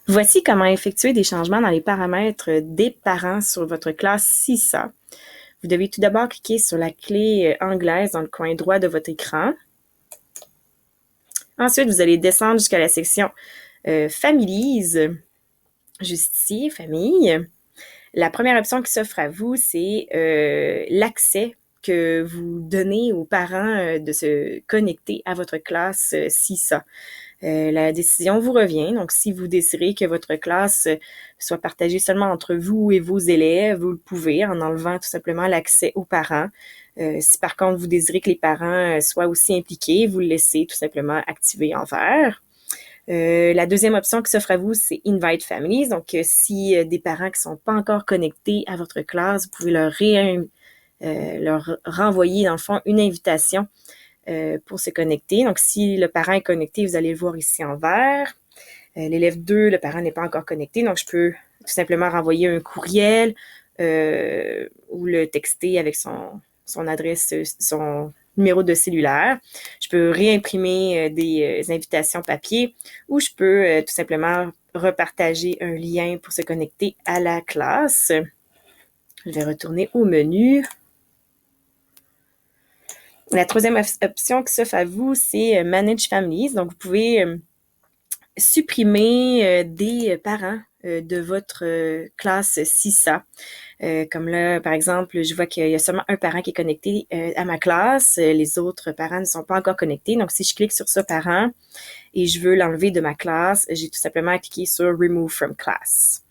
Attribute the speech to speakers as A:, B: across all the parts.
A: Voici comment effectuer des changements dans les paramètres des parents sur votre classe CISA. Vous devez tout d'abord cliquer sur la clé anglaise dans le coin droit de votre écran. Ensuite, vous allez descendre jusqu'à la section Families, juste ici, Famille. La première option qui s'offre à vous, c'est l'accès que vous donnez aux parents de se connecter à votre classe CISA. La décision vous revient. Donc, si vous désirez que votre classe soit partagée seulement entre vous et vos élèves, vous le pouvez en enlevant tout simplement l'accès aux parents. Si par contre vous désirez que les parents soient aussi impliqués, vous le laissez tout simplement activé en vert. La deuxième option qui s'offre à vous, c'est Invite Families. Donc, si des parents qui ne sont pas encore connectés à votre classe, vous pouvez leur renvoyer, dans le fond, une invitation pour se connecter. Donc, si le parent est connecté, vous allez le voir ici en vert. L'élève 2, le parent n'est pas encore connecté, donc je peux tout simplement renvoyer un courriel ou le texter avec son adresse, son numéro de cellulaire. Je peux réimprimer des invitations papier ou je peux tout simplement repartager un lien pour se connecter à la classe. Je vais retourner au menu. La troisième option qui s'offre à vous, c'est Manage Families. Donc, vous pouvez supprimer des parents de votre classe CISA. Comme là, par exemple, je vois qu'il y a seulement un parent qui est connecté à ma classe. Les autres parents ne sont pas encore connectés. Donc, si je clique sur ce parent et je veux l'enlever de ma classe, j'ai tout simplement à cliquer sur Remove from Class.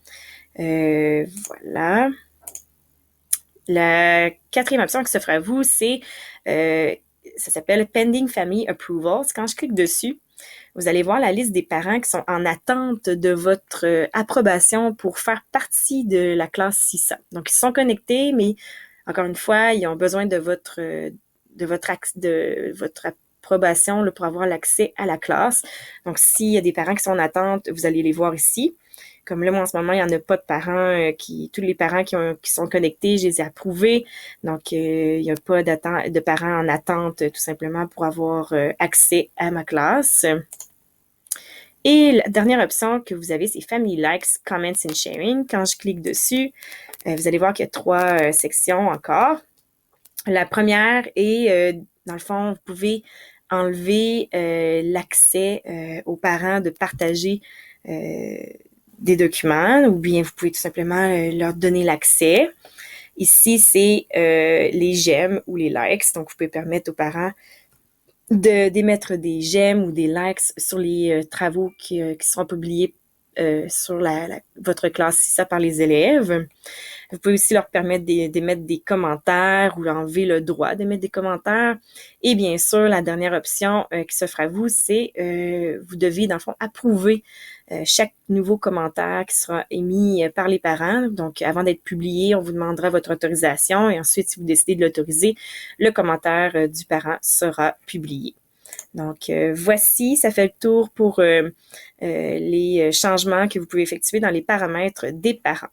A: Voilà. La quatrième option qui s'offre à vous, c'est ça s'appelle Pending Family Approvals. Quand je clique dessus, vous allez voir la liste des parents qui sont en attente de votre approbation pour faire partie de la classe CISA. Donc, ils sont connectés, mais encore une fois, ils ont besoin de votre approbation là, pour avoir l'accès à la classe. Donc, s'il y a des parents qui sont en attente, vous allez les voir ici. Comme là, moi, en ce moment, il n'y en a pas de parents tous les parents qui sont connectés, je les ai approuvés. Donc, il n'y a pas de parents en attente, tout simplement, pour avoir accès à ma classe. Et la dernière option que vous avez, c'est Family Likes, Comments and Sharing. Quand je clique dessus, vous allez voir qu'il y a trois sections encore. La première est, dans le fond, vous pouvez enlever l'accès aux parents de partager des documents ou bien vous pouvez tout simplement leur donner l'accès. Ici, c'est les j'aime ou les likes. Donc, vous pouvez permettre aux parents d'émettre des j'aime ou des likes sur les travaux qui seront publiés sur votre classe, si ça par les élèves. Vous pouvez aussi leur permettre d'émettre des commentaires ou enlever le droit d'émettre des commentaires. Et bien sûr, la dernière option qui s'offre à vous, c'est vous devez, dans le fond, approuver chaque nouveau commentaire qui sera émis par les parents. Donc, avant d'être publié, on vous demandera votre autorisation et ensuite, si vous décidez de l'autoriser, le commentaire du parent sera publié. Donc, voici, ça fait le tour pour les changements que vous pouvez effectuer dans les paramètres des parents.